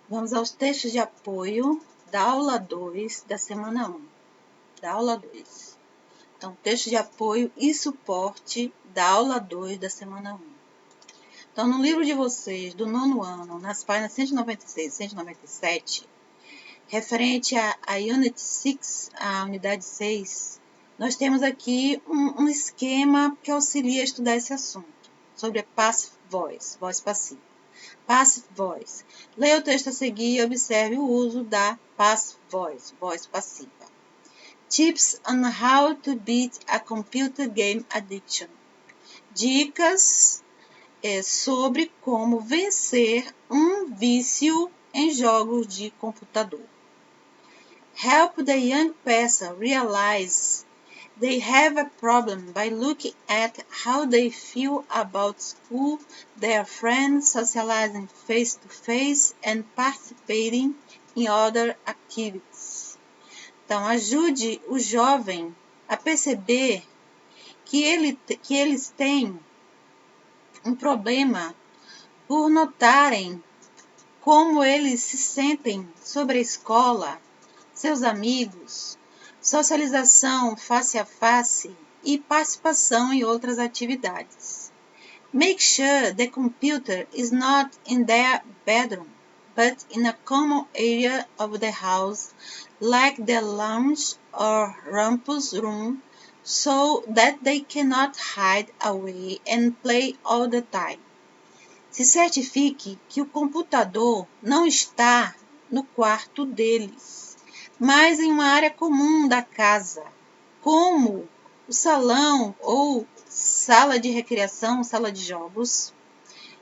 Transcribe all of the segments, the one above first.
Vamos aos textos de apoio da aula 2 da semana 1. Da aula 2. Então, texto de apoio e suporte da aula 2 da semana 1. Então, no livro de vocês, do 9º ano, nas páginas 196 e 197, referente à Unit 6, a unidade 6, nós temos aqui um esquema que auxilia a estudar esse assunto, sobre a passive voice, voz passiva. Passive voice. Leia o texto a seguir e observe o uso da passive voice, voz passiva. Tips on how to beat a computer game addiction. Dicas sobre como vencer um vício em jogos de computador. Help the young person realize they have a problem by looking at how they feel about school, their friends, socializing face-to-face, and participating in other activities. Então, ajude o jovem a perceber que eles têm um problema por notarem como eles se sentem sobre a escola, seus amigos, socialização face a face e participação em outras atividades. Make sure the computer is not in their bedroom, but in a common area of the house, like the lounge or rumpus room, so that they cannot hide away and play all the time. Se certifique que o computador não está no quarto deles, mas em uma área comum da casa, como o salão ou sala de recreação, sala de jogos,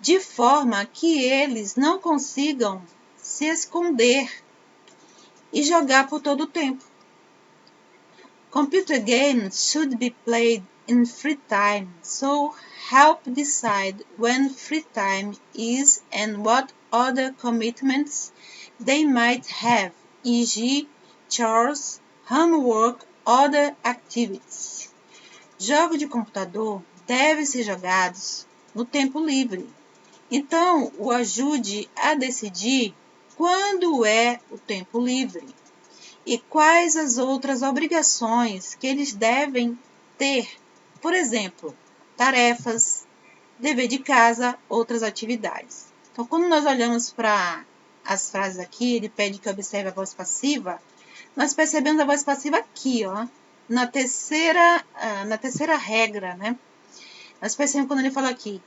de forma que eles não consigam se esconder e jogar por todo o tempo. Computer games should be played in free time, so help decide when free time is and what other commitments they might have, e.g., chores, homework, other activities. Jogos de computador devem ser jogados no tempo livre. Então, o ajude a decidir quando é o tempo livre e quais as outras obrigações que eles devem ter. Por exemplo, tarefas, dever de casa, outras atividades. Então, quando nós olhamos para as frases aqui, ele pede que observe a voz passiva, nós percebemos a voz passiva aqui, ó, na terceira regra, né? Nós percebemos quando ele fala aqui,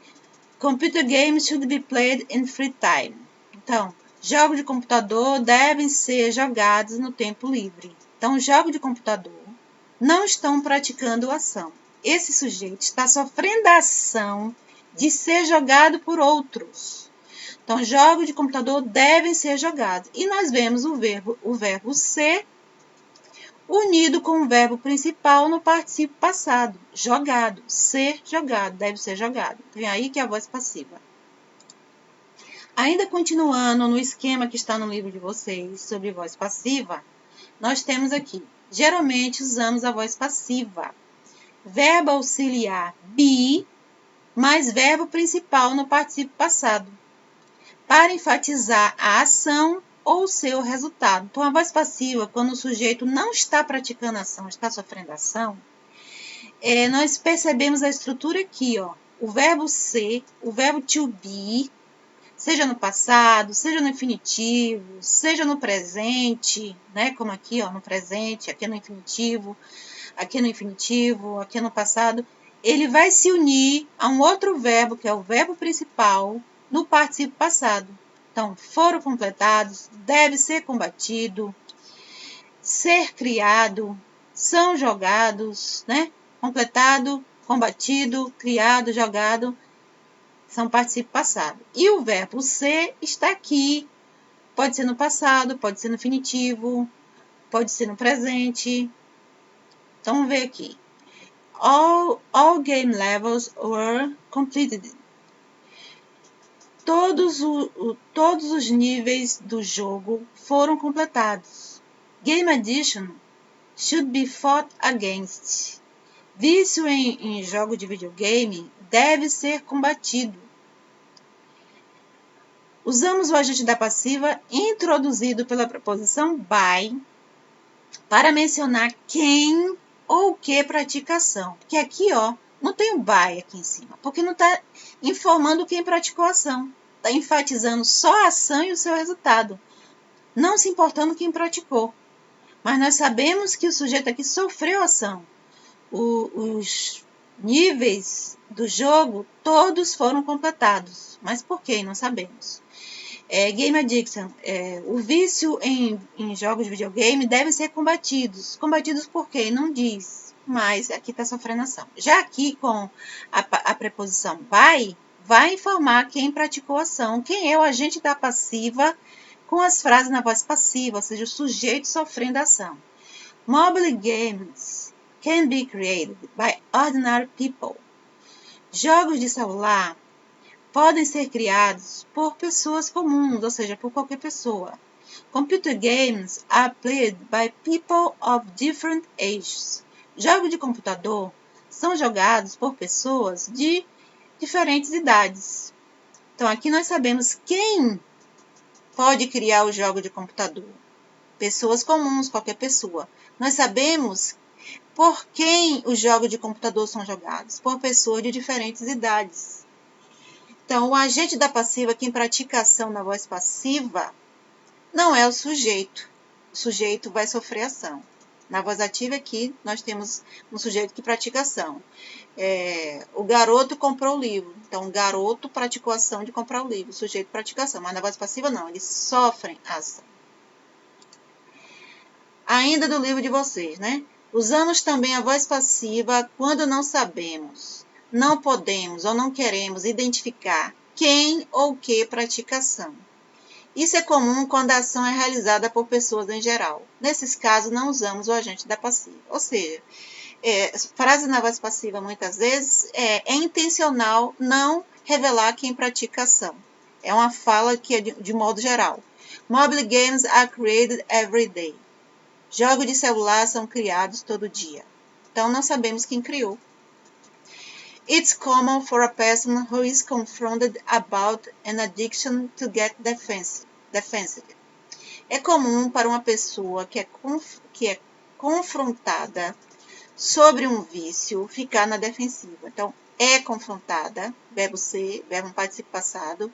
computer games should be played in free time. Então, jogos de computador devem ser jogados no tempo livre. Então, jogos de computador não estão praticando ação. Esse sujeito está sofrendo a ação de ser jogado por outros. Então, jogos de computador devem ser jogados. E nós vemos o verbo ser unido com o verbo principal no particípio passado. Jogado, ser jogado, deve ser jogado. Então, é aí que é a voz passiva. Ainda continuando no esquema que está no livro de vocês sobre voz passiva, nós temos aqui, geralmente usamos a voz passiva. Verbo auxiliar be, mais verbo principal no particípio passado, para enfatizar a ação ou seu resultado. Então, a voz passiva, quando o sujeito não está praticando ação, está sofrendo ação, nós percebemos a estrutura aqui, ó. O verbo ser, o verbo to be, seja no passado, seja no infinitivo, seja no presente, né? Como aqui, ó, no presente, aqui no infinitivo, aqui no infinitivo, aqui no passado. Ele vai se unir a um outro verbo, que é o verbo principal, no particípio passado. Então, foram completados, deve ser combatido, ser criado, são jogados, né? Completado, combatido, criado, jogado, são particípio passado. E o verbo ser está aqui. Pode ser no passado, pode ser no infinitivo, pode ser no presente. Então, vamos ver aqui. All game levels were completed. Todos os níveis do jogo foram completados. Game addiction should be fought against. Vício em jogo de videogame deve ser combatido. Usamos o agente da passiva introduzido pela preposição by para mencionar quem ou o que pratica a ação. Porque aqui, ó, não tem o by aqui em cima, porque não está informando quem praticou a ação. Está enfatizando só a ação e o seu resultado, não se importando quem praticou. Mas nós sabemos que o sujeito aqui sofreu a ação. Os níveis do jogo, todos foram completados. Mas por quê? Não sabemos. Game Addiction. O vício em jogos de videogame deve ser combatidos. Combatidos por quê? Não diz. Mas aqui está sofrendo ação. Já aqui com a preposição by, vai informar quem praticou a ação. Quem é o agente da passiva com as frases na voz passiva, ou seja, o sujeito sofrendo a ação. Mobile games can be created by ordinary people. Jogos de celular podem ser criados por pessoas comuns, ou seja, por qualquer pessoa. Computer games are played by people of different ages. Jogos de computador são jogados por pessoas de diferentes idades. Então, aqui nós sabemos quem pode criar o jogo de computador. Pessoas comuns, qualquer pessoa. Nós sabemos por quem os jogos de computador são jogados, por pessoas de diferentes idades. Então, o agente da passiva, quem pratica a ação na voz passiva, não é o sujeito. O sujeito vai sofrer ação. Na voz ativa aqui, nós temos um sujeito que pratica ação. O garoto comprou o livro. Então, o garoto praticou a ação de comprar o livro. O sujeito pratica a ação. Mas na voz passiva, não. Eles sofrem a ação. Ainda do livro de vocês, né? Usamos também a voz passiva quando não sabemos, não podemos ou não queremos identificar quem ou que pratica a ação. Isso é comum quando a ação é realizada por pessoas em geral. Nesses casos, não usamos o agente da passiva. Ou seja, frase na voz passiva, muitas vezes, é intencional não revelar quem pratica a ação. É uma fala que é de modo geral. Mobile games are created every day. Jogos de celular são criados todo dia. Então, não sabemos quem criou. It's common for a person who is confronted about an addiction to get defensive. É comum para uma pessoa que é confrontada sobre um vício ficar na defensiva. Então, é confrontada, verbo ser, verbo no particípio passado.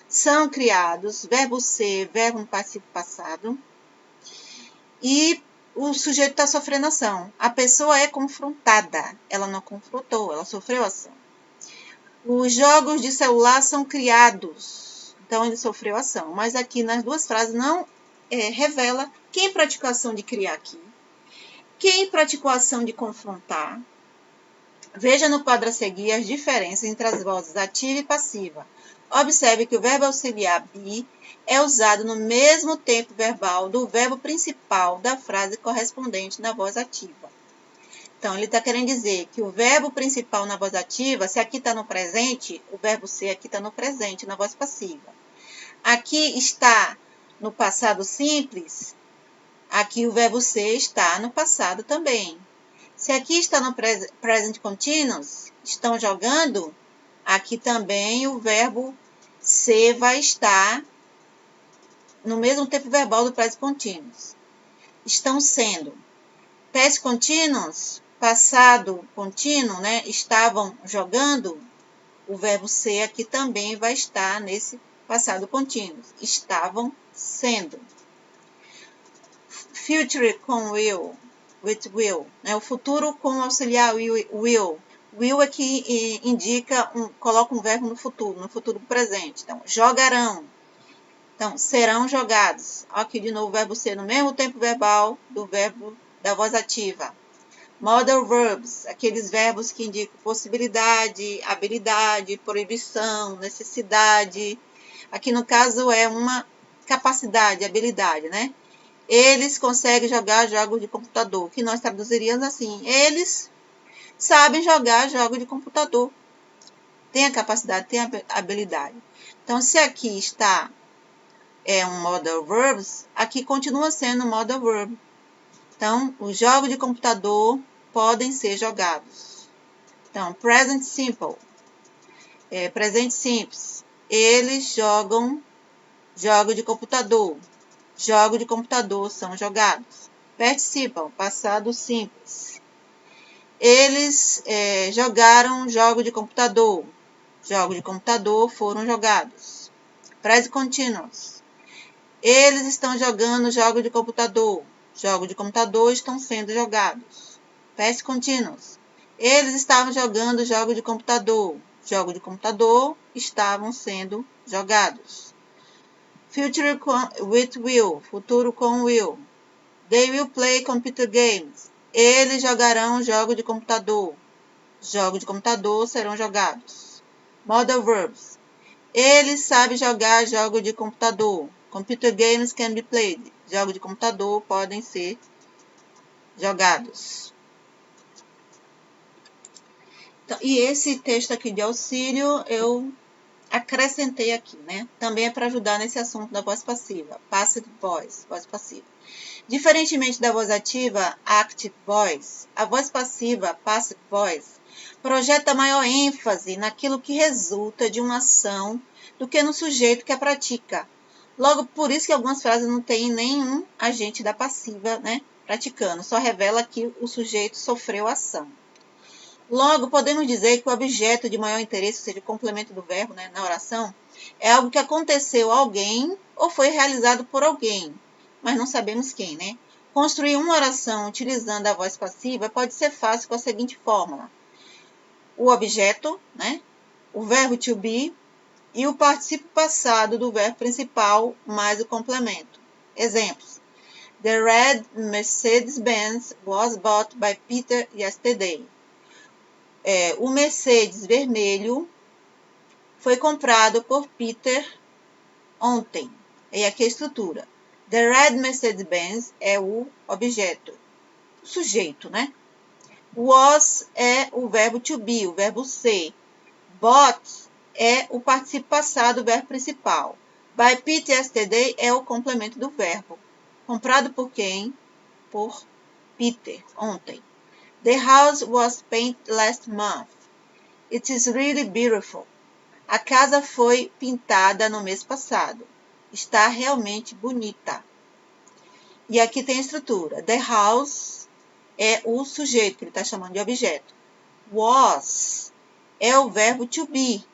São criados, verbo ser, verbo no particípio passado. E o sujeito está sofrendo ação. A pessoa é confrontada. Ela não confrontou, ela sofreu ação. Os jogos de celular são criados. Então, ele sofreu ação. Mas aqui nas duas frases não revela quem praticou a ação de criar aqui. Quem praticou a ação de confrontar. Veja no quadro a seguir as diferenças entre as vozes ativa e passiva. Observe que o verbo auxiliar be é usado no mesmo tempo verbal do verbo principal da frase correspondente na voz ativa. Então, ele está querendo dizer que o verbo principal na voz ativa, se aqui está no presente, o verbo ser aqui está no presente, na voz passiva. Aqui está no passado simples, aqui o verbo ser está no passado também. Se aqui está no present continuous, estão jogando, aqui também o verbo ser vai estar no mesmo tempo verbal do present continuous. Estão sendo. Past continuous, passado contínuo, né? Estavam jogando, o verbo ser aqui também vai estar nesse passado contínuo. Estavam sendo. Future com will, with will. Né? O futuro com o auxiliar will. Will aqui indica, coloca um verbo no futuro presente. Então, jogarão. Então, serão jogados. Aqui de novo o verbo ser no mesmo tempo verbal do verbo da voz ativa. Modal verbs, aqueles verbos que indicam possibilidade, habilidade, proibição, necessidade. Aqui no caso é uma capacidade, habilidade, né? Eles conseguem jogar jogos de computador, que nós traduziríamos assim. Eles sabem jogar jogos de computador. Tem a capacidade, tem a habilidade. Então, se aqui está um modal verbs, aqui continua sendo modal verb. Então, os jogos de computador podem ser jogados. Então, present simple. Presente simples. Eles jogam jogo de computador. Jogos de computador são jogados. Participam, passado simples. Eles jogaram jogo de computador. Jogos de computador foram jogados. Present continuous. Eles estão jogando jogos de computador. Jogos de computador estão sendo jogados. Past continuous. Eles estavam jogando jogos de computador. Jogos de computador estavam sendo jogados. Future with will. Futuro com will. They will play computer games. Eles jogarão jogos de computador. Jogos de computador serão jogados. Modal verbs. Ele sabe jogar jogos de computador. Computer games can be played. Jogos de computador podem ser jogados. Então, e esse texto aqui de auxílio eu acrescentei aqui, né? Também é para ajudar nesse assunto da voz passiva. Passive voice, voz passiva. Diferentemente da voz ativa, active voice, a voz passiva, passive voice, projeta maior ênfase naquilo que resulta de uma ação do que no sujeito que a pratica. Logo, por isso que algumas frases não têm nenhum agente da passiva, né, praticando, só revela que o sujeito sofreu a ação. Logo, podemos dizer que o objeto de maior interesse, ou seja, o complemento do verbo, né, na oração, é algo que aconteceu a alguém ou foi realizado por alguém, mas não sabemos quem, né? Construir uma oração utilizando a voz passiva pode ser fácil com a seguinte fórmula. O objeto, né, o verbo to be e o particípio passado do verbo principal mais o complemento. Exemplos. The red Mercedes-Benz was bought by Peter yesterday. O Mercedes vermelho foi comprado por Peter ontem. E aqui a estrutura. The red Mercedes-Benz é o objeto, o sujeito, né? Was é o verbo to be, o verbo ser. Bought é o particípio passado, o verbo principal. By Peter yesterday é o complemento do verbo. Comprado por quem? Por Peter, ontem. The house was painted last month. It is really beautiful. A casa foi pintada no mês passado. Está realmente bonita. E aqui tem a estrutura. The house é o sujeito, que ele está chamando de objeto. Was é o verbo to be.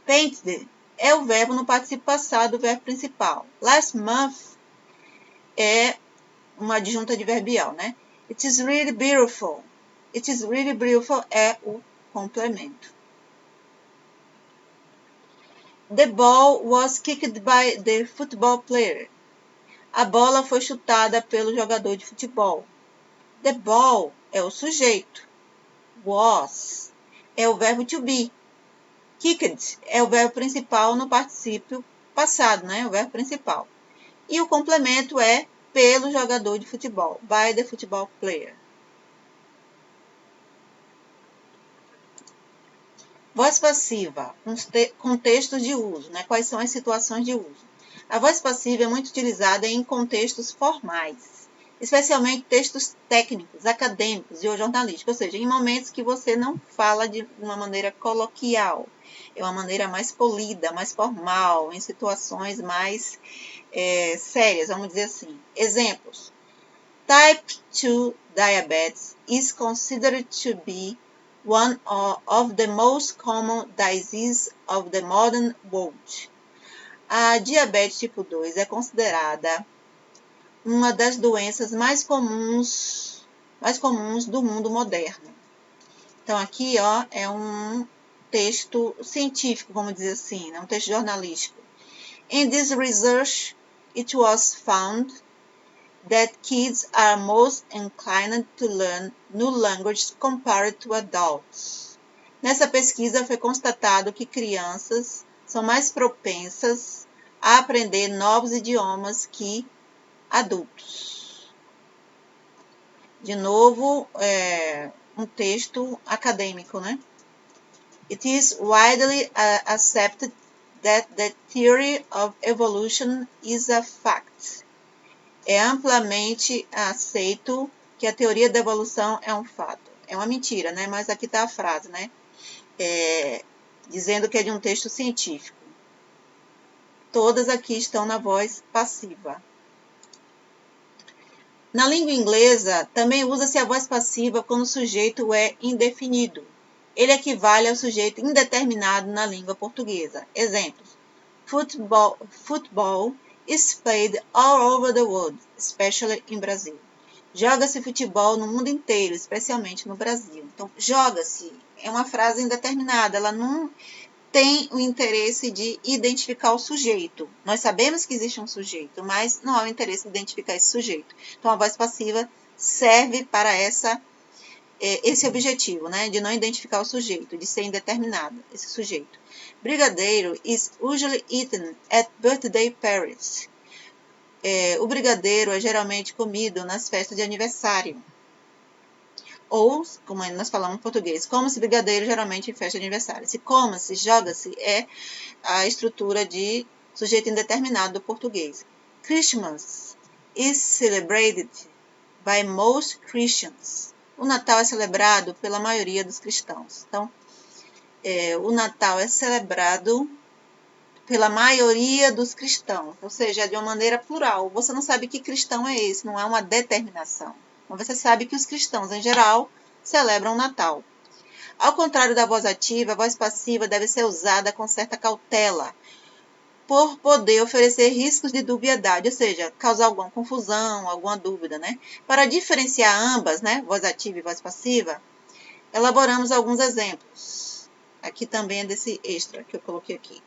Painted é o verbo no particípio passado, o verbo principal. Last month é uma adjunta adverbial, né? It is really beautiful. It is really beautiful é o complemento. The ball was kicked by the football player. A bola foi chutada pelo jogador de futebol. The ball é o sujeito. Was é o verbo to be. Kicked é o verbo principal no particípio passado, né? O verbo principal. E o complemento é pelo jogador de futebol. By the football player. Voz passiva, contextos de uso, né? Quais são as situações de uso? A voz passiva é muito utilizada em contextos formais, especialmente textos técnicos, acadêmicos e ou jornalísticos, ou seja, em momentos que você não fala de uma maneira coloquial, é uma maneira mais polida, mais formal, em situações mais sérias, vamos dizer assim. Exemplos. Type 2 diabetes is considered to be one of the most common diseases of the modern world. A diabetes tipo 2 é considerada uma das doenças mais comuns do mundo moderno. Então, aqui é um texto científico, vamos dizer assim, né? Um texto jornalístico. In this research, it was found that kids are most inclined to learn new languages compared to adults. Nessa pesquisa foi constatado que crianças são mais propensas a aprender novos idiomas que adultos. De novo, um texto acadêmico, né? It is widely accepted that the theory of evolution is a fact. É amplamente aceito que a teoria da evolução é um fato. É uma mentira, né? Mas aqui está a frase, né? Dizendo que é de um texto científico. Todas aqui estão na voz passiva. Na língua inglesa, também usa-se a voz passiva quando o sujeito é indefinido. Ele equivale ao sujeito indeterminado na língua portuguesa. Exemplos: Football is played all over the world, especially in Brazil. Joga-se futebol no mundo inteiro, especialmente no Brasil. Então, joga-se é uma frase indeterminada, ela não tem o interesse de identificar o sujeito. Nós sabemos que existe um sujeito, mas não há o interesse de identificar esse sujeito. Então, a voz passiva serve para esse objetivo, né, de não identificar o sujeito, de ser indeterminado, esse sujeito. Brigadeiro is usually eaten at birthday parties. O brigadeiro é geralmente comido nas festas de aniversário. Ou, como nós falamos em português, come-se brigadeiro geralmente em festa de aniversário. Se come-se, joga-se, é a estrutura de sujeito indeterminado do português. Christmas is celebrated by most Christians. O Natal é celebrado pela maioria dos cristãos. Então, o Natal é celebrado pela maioria dos cristãos, ou seja, de uma maneira plural. Você não sabe que cristão é esse, não é uma determinação. Mas você sabe que os cristãos, em geral, celebram o Natal. Ao contrário da voz ativa, a voz passiva deve ser usada com certa cautela, por poder oferecer riscos de dubiedade, ou seja, causar alguma confusão, alguma dúvida, né? Para diferenciar ambas, né, voz ativa e voz passiva, elaboramos alguns exemplos. Aqui também é desse extra que eu coloquei aqui.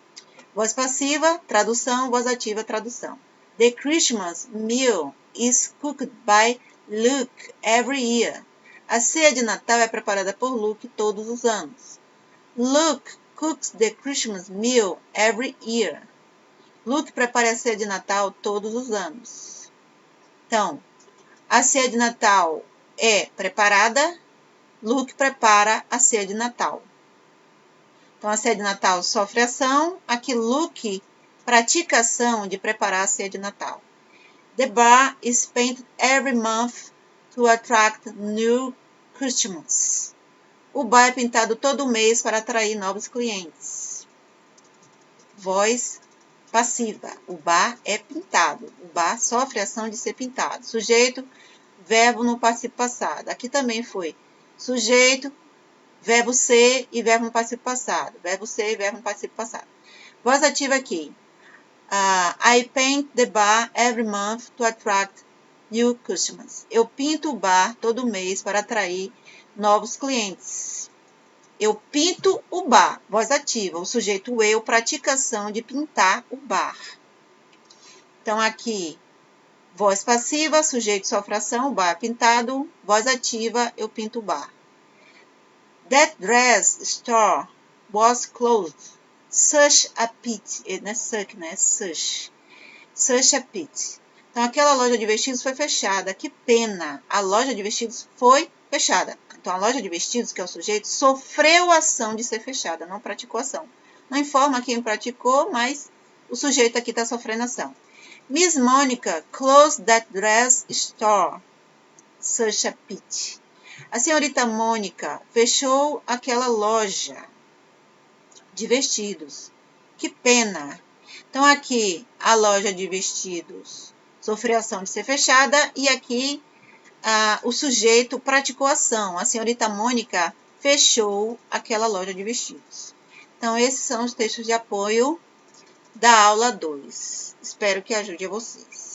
Voz passiva, tradução. Voz ativa, tradução. The Christmas meal is cooked by Luke every year. A ceia de Natal é preparada por Luke todos os anos. Luke cooks the Christmas meal every year. Luke prepara a ceia de Natal todos os anos. Então, a ceia de Natal é preparada, Luke prepara a ceia de Natal. Então, a ceia de Natal sofre ação, aqui Luke pratica a ação de preparar a ceia de Natal. The bar is painted every month to attract new customers. O bar é pintado todo mês para atrair novos clientes. Voz passiva. O bar é pintado. O bar sofre a ação de ser pintado. Sujeito, verbo no participo passado. Aqui também foi sujeito, verbo ser e verbo no participo passado. Verbo ser e verbo no participo passado. Voz ativa aqui. I paint the bar every month to attract new customers. Eu pinto o bar todo mês para atrair novos clientes. Eu pinto o bar. Voz ativa. O sujeito eu pratica a ação de pintar o bar. Então, aqui, voz passiva, sujeito sofre ação, o bar é pintado. Voz ativa, eu pinto o bar. That dress store was closed. Such a pity. Não é such, né? Such a pity. Então, aquela loja de vestidos foi fechada. Que pena. A loja de vestidos foi fechada. Então, a loja de vestidos, que é o sujeito, sofreu a ação de ser fechada, não praticou ação. Não informa quem praticou, mas o sujeito aqui está sofrendo ação. Miss Monica closed that dress store. Such a pity. A senhorita Mônica fechou aquela loja de vestidos. Que pena. Então, aqui, a loja de vestidos sofreu a ação de ser fechada e aqui o sujeito praticou a ação. A senhorita Mônica fechou aquela loja de vestidos. Então, esses são os textos de apoio da aula 2. Espero que ajude a vocês.